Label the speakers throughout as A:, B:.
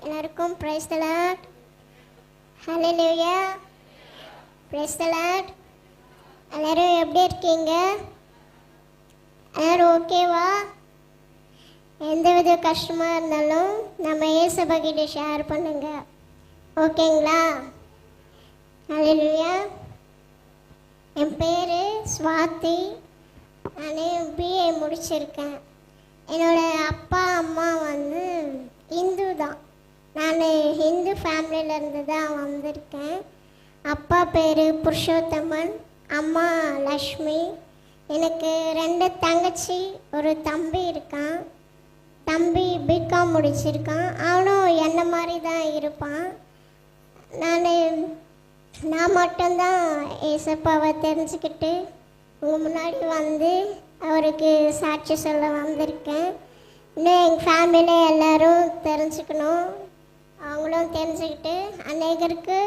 A: எல்லாருக்கும் praise the Lord. Hallelujah. Praise the Lord. எல்லாரும் எப்படி இருக்கீங்க? எல்லாரும் ஓகேவா? எந்தவித கஷ்டமாக இருந்தாலும் நம்ம ஏசப்பா கிட்ட ஷேர் பண்ணுங்க, ஓகேங்களா? ஹல்லேலூயா. என் பேர் ஸ்வாதி. நான் பிஏ முடிச்சிருக்கேன். என்னோட அப்பா அம்மா வந்து இந்து தான். நான் ஹிந்து ஃபேமிலியிலேருந்து தான் வந்திருக்கேன். அப்பா பேர் புருஷோத்தமன், அம்மா லக்ஷ்மி. எனக்கு 2 தங்கச்சி, ஒரு தம்பி இருக்கான். தம்பி பிகாம் முடிச்சிருக்கான். அவனும் என்ன மாதிரி தான் இருப்பான். நான் மட்டும்தான் ஏசப்பாவை தெரிஞ்சுக்கிட்டு உங்கள் முன்னாடி வந்து அவருக்கு சாட்சி சொல்ல வந்திருக்கேன். இன்னும் எங்கள் ஃபேமிலியில் எல்லோரும் தெரிஞ்சுக்கணும், அவங்களும் தெரிஞ்சுக்கிட்டு அநேகருக்கு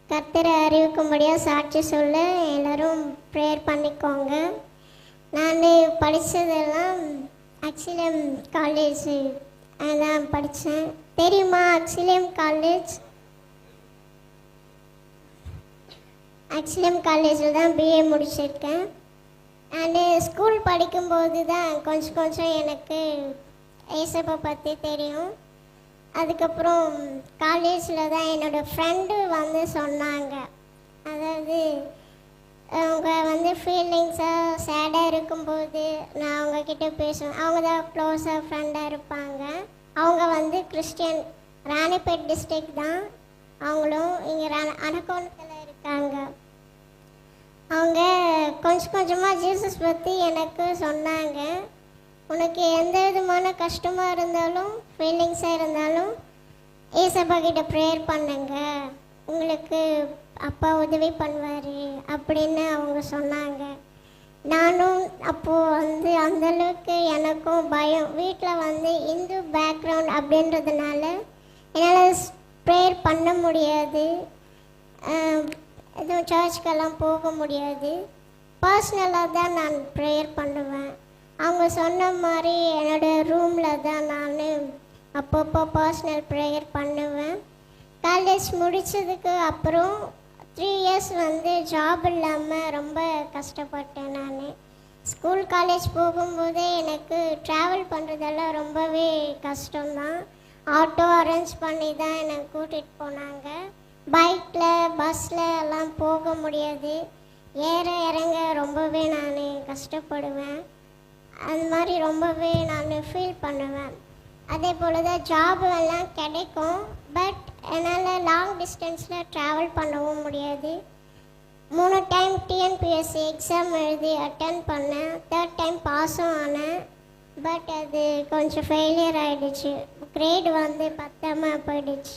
A: கர்த்தரை அறிவிக்கும்படியாக சாட்சி சொல்ல எல்லோரும் ப்ரேயர் பண்ணிக்கோங்க. நான் படித்ததெல்லாம் அக்ஸிலியம் காலேஜ் தான் படித்தேன். தெரியுமா அக்ஸிலியம் காலேஜ்? அக்ஸிலியம் காலேஜில் தான் பிஏ முடிச்சிருக்கேன். நான் ஸ்கூல் படிக்கும்போது தான் கொஞ்சம் எனக்கு ஏசப்பா பற்றி தெரியும். அதுக்கப்புறம் காலேஜில் தான் என்னோடய ஃப்ரெண்டு வந்து சொன்னாங்க. அதாவது அவங்க வந்து ஃபீலிங்ஸாக சேடாக இருக்கும்போது நான் அவங்கக்கிட்ட பேசுவேன். அவங்க தான் க்ளோஸாக ஃப்ரெண்டாக இருப்பாங்க. அவங்க வந்து கிறிஸ்டியன், ராணிப்பேட் டிஸ்ட்ரிக்ட் தான். அவங்களும் இங்கே அரக்கோணத்தில் இருக்காங்க. அவங்க கொஞ்சமாக ஜீசஸ் பற்றி எனக்கு சொன்னாங்க. உனக்கு எந்த விதமான கஷ்டமாக இருந்தாலும் ஃபீலிங்ஸாக இருந்தாலும் ஏசப்பா கிட்ட ப்ரேயர் பண்ணுங்க, உங்களுக்கு அப்பா உதவி பண்ணுவார் அப்படின்னு அவங்க சொன்னாங்க. நானும் அப்போது வந்து அந்தளவுக்கு எனக்கும் பயம். வீட்டில் வந்து இந்து பேக்ரவுண்ட் அப்படின்றதுனால என்னால் ப்ரேயர் பண்ண முடியாது, எதுவும் சர்ச்சுக்கெல்லாம் போக முடியாது. பர்சனலாக தான் நான் ப்ரேயர் பண்ணுவேன். அவங்க சொன்ன மாதிரி என்னோடய ரூமில் தான் நான் அப்பப்போ பர்சனல் ப்ரேயர் பண்ணுவேன். காலேஜ் முடித்ததுக்கு அப்புறம் 3 இயர்ஸ் வந்து ஜாப் இல்லாமல் ரொம்ப கஷ்டப்பட்டேன். நான் ஸ்கூல் காலேஜ் போகும்போதே எனக்கு ட்ராவல் பண்ணுறதெல்லாம் ரொம்பவே கஷ்டம்தான். ஆட்டோ அரேஞ்ச் பண்ணி தான் என்னை கூட்டிகிட்டு போனாங்க. பைக்கில் பஸ்ஸில் எல்லாம் போக முடியாது. ஏற இறங்க ரொம்பவே நான் கஷ்டப்படுவேன். அது மாதிரி ரொம்பவே நான் ஃபீல் பண்ணுவேன். அதே போல் தான் ஜாப் எல்லாம் கிடைக்கும், பட் என்னால் லாங் டிஸ்டன்ஸில் ட்ராவல் பண்ணவும் முடியாது. 3 டைம் டிஎன்பிஎஸ்சி எக்ஸாம் எழுதி அட்டன் பண்ணேன். 3rd டைம் பாஸும் ஆனேன். பட் அது கொஞ்சம் ஃபெயிலியர் ஆகிடுச்சு. கிரேடு வந்து பத்தாமல் போயிடுச்சு.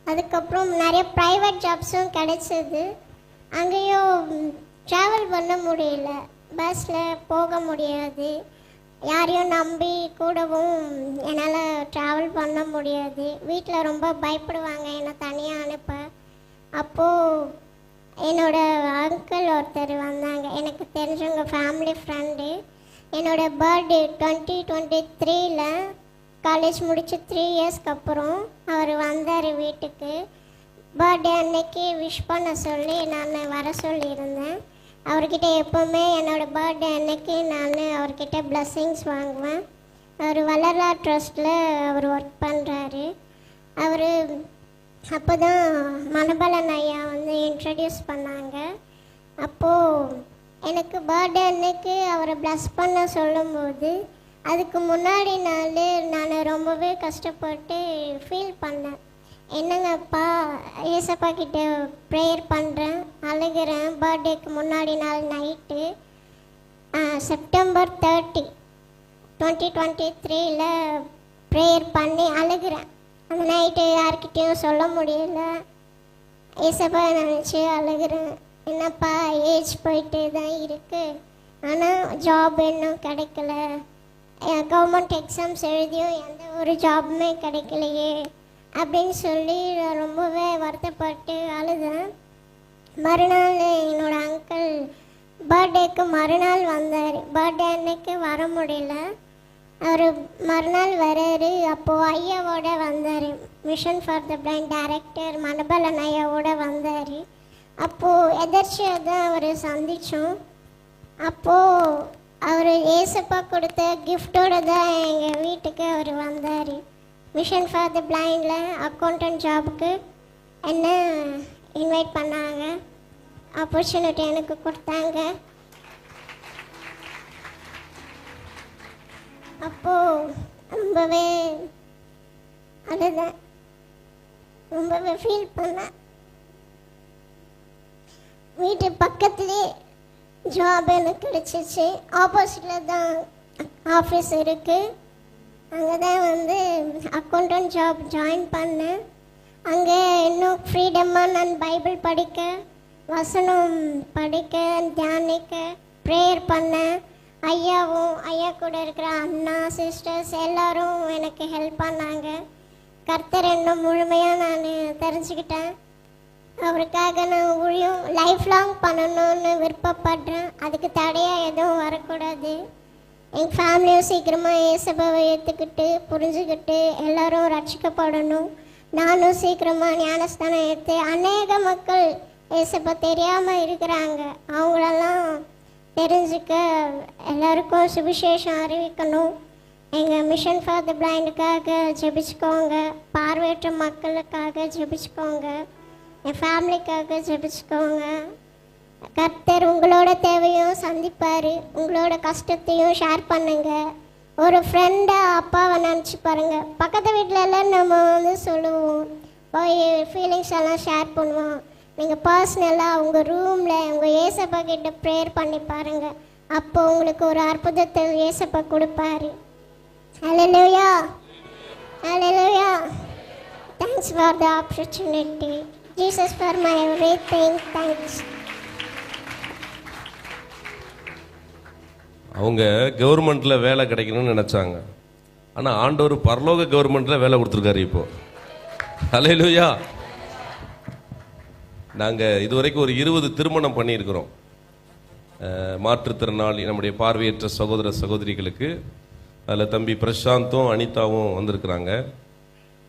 A: அதுக்கப்புறம் நிறைய ப்ரைவேட் ஜாப்ஸும் கிடைச்சிது. அங்கேயும் ட்ராவல் பண்ண முடியல, பஸ்ஸில் போக முடியாது. யாரையும் நம்பி கூடவும் என்னால் ட்ராவல் பண்ண முடியாது. வீட்டில் ரொம்ப பயப்படுவாங்க என்னை தனியாக அனுப்ப. அப்போது என்னோடய அங்கிள் ஒருத்தர் வந்தாங்க, எனக்கு தெரிஞ்சவங்க ஃபேமிலி ஃப்ரெண்டு. என்னோடய பர்த்டே 2023 காலேஜ் முடித்து 3 இயர்ஸ்க்கு அப்புறம் அவர் வந்தார் வீட்டுக்கு. பர்த்டே அன்னைக்கு விஷ் பண்ண சொல்லி நான் வர சொல்லியிருந்தேன். அவர்கிட்ட எப்போவுமே என்னோடய பர்த்டே அன்னைக்கு நான் அவர்கிட்ட பிளஸ்ஸிங்ஸ் வாங்குவேன். அவர் வளரா ட்ரஸ்ட்டில் அவர் ஒர்க் பண்ணுறாரு. அவர் அப்போ தான் மணபலன் ஐயா வந்து இன்ட்ரடியூஸ் பண்ணாங்க. அப்போது எனக்கு பர்த்டே அன்னைக்கு அவரை ப்ளஸ் பண்ண சொல்லும்போது அதுக்கு முன்னாடி நாள் நான் ரொம்பவே கஷ்டப்பட்டு ஃபீல் பண்ணேன். என்னங்கப்பா, ஏசப்பா கிட்ட ப்ரேயர் பண்ணுறேன், அழுகிறேன். பர்த்டேக்கு முன்னாடி நாள் நைட்டு செப்டம்பர் 30, 2023 ப்ரேயர் பண்ணி அழுகிறேன். அந்த நைட்டு யார்கிட்டையும் சொல்ல முடியல. ஏசப்பா நினச்சி அழுகிறேன். என்னப்பா, ஏஜ் போயிட்டு தான் இருக்குது, ஆனால் ஜாப் இன்னும் கிடைக்கல, கவர்மெண்ட் எக்ஸாம்ஸ் எழுதியும் எந்த ஒரு ஜாபுமே கிடைக்கலையே அப்படின்னு சொல்லி நான் ரொம்பவே வருத்தப்பட்டு அழுதேன். மறுநாள் என்னோடய அங்கிள் பர்த்டேக்கு மறுநாள் வந்தார். பர்த்டே அன்னைக்கு வர முடியல. அவர் மறுநாள் வராரு. அப்போது ஐயாவோட வந்தார், mission for the blind director Manabalan ஐயாவோட வந்தார். அப்போது எதர்ச்சியாக தான் அவரை சந்தித்தோம். அப்போது அவர் ஏசப்பா கொடுத்த கிஃப்டோடு தான் எங்கள் வீட்டுக்கு அவர் வந்தார். மிஷன் ஃபார் த பிளைண்டில் அக்கௌண்டன்ட் ஜாபுக்கு என்ன இன்வைட் பண்ணாங்க, ஆப்பர்ச்சுனிட்டி எனக்கு கொடுத்தாங்க. அப்போது ரொம்பவே ஃபீல் பண்ணேன். வீட்டு பக்கத்துலேயே ஜாப் எனக்கு கிடச்சிச்சு. ஆப்போசிட்டில் தான் ஆஃபீஸ் இருக்குது. அங்கே தான் வந்து அக்கௌண்டன்ட் ஜாப் ஜாயின் பண்ணேன். அங்கே இன்னும் ஃப்ரீடமாக நான் பைபிள் படிக்க, வசனம் படிக்க, தியானிக்க, ப்ரேயர் பண்ணேன். ஐயா கூட இருக்கிற அண்ணா சிஸ்டர்ஸ் எல்லோரும் எனக்கு ஹெல்ப் பண்ணாங்க. கர்த்தர் இன்னும் முழுமையாக நான் தெரிஞ்சுக்கிட்டேன். அவருக்காக நான் ஊழியம் லைஃப் லாங் பண்ணணும்னு விருப்பப்படுறேன். அதுக்கு தடையாக எதுவும் வரக்கூடாது. எங்கள் ஃபேமிலியும் சீக்கிரமாக இயேசுவை ஏற்றுக்கிட்டு புரிஞ்சுக்கிட்டு எல்லோரும் ரட்சிக்கப்படணும். நானும் சீக்கிரமாக ஞானஸ்தானம் எடுத்து அநேக மக்கள் இயேசுவை தெரியாமல் இருக்கிறாங்க, அவங்களெல்லாம் தெரிஞ்சுக்க எல்லாருக்கும் சுவிசேஷம் அறிவிக்கணும். எங்கள் மிஷன் ஃபார் த பிளைண்டுக்காக ஜெபிச்சுக்கோங்க. பார்வையற்ற மக்களுக்காக ஜெபிச்சுக்கோங்க. என் ஃபேமிலிக்காக ஜெபிச்சுக்கோங்க. கர்த்தர் உங்களோட தேவையும் சந்திப்பார். உங்களோட கஷ்டத்தையும் ஷேர் பண்ணுங்கள். ஒரு ஃப்ரெண்டாக அப்பாவை நினச்சி பாருங்கள். பக்கத்து வீட்டிலலாம் நம்ம வந்து சொல்லுவோம், போய் ஃபீலிங்ஸ் எல்லாம் ஷேர் பண்ணுவோம். நீங்கள் பர்சனலாக உங்கள் ரூமில் உங்கள் ஏசப்பா கிட்ட ப்ரேயர் பண்ணி பாருங்கள். அப்போ உங்களுக்கு ஒரு அற்புதத்தை ஏசப்பா கொடுப்பாரு. Hallelujah, hallelujah. Thanks for the opportunity. Jesus for my everything. Thanks.
B: அவங்க கவர்மெண்ட்டில் வேலை கிடைக்கணும்னு நினச்சாங்க. ஆனால் ஆண்டவர் பரலோக கவர்மெண்ட்டில் வேலை கொடுத்துருக்காரு இப்போ. ஹல்லேலூயா. நாங்கள் இதுவரைக்கும் ஒரு 20 திருமணம் பண்ணியிருக்கிறோம். மாற்றுத்திறனாளி நம்முடைய பார்வையற்ற சகோதர சகோதரிகளுக்கு. அதில் தம்பி பிரசாந்தும் அனிதாவும் வந்திருக்கிறாங்க.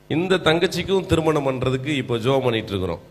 B: இந்த தங்கச்சிக்கும் திருமணம் பண்ணுறதுக்கு இப்போ ஜெபம் பண்ணிகிட்டு இருக்கிறோம்.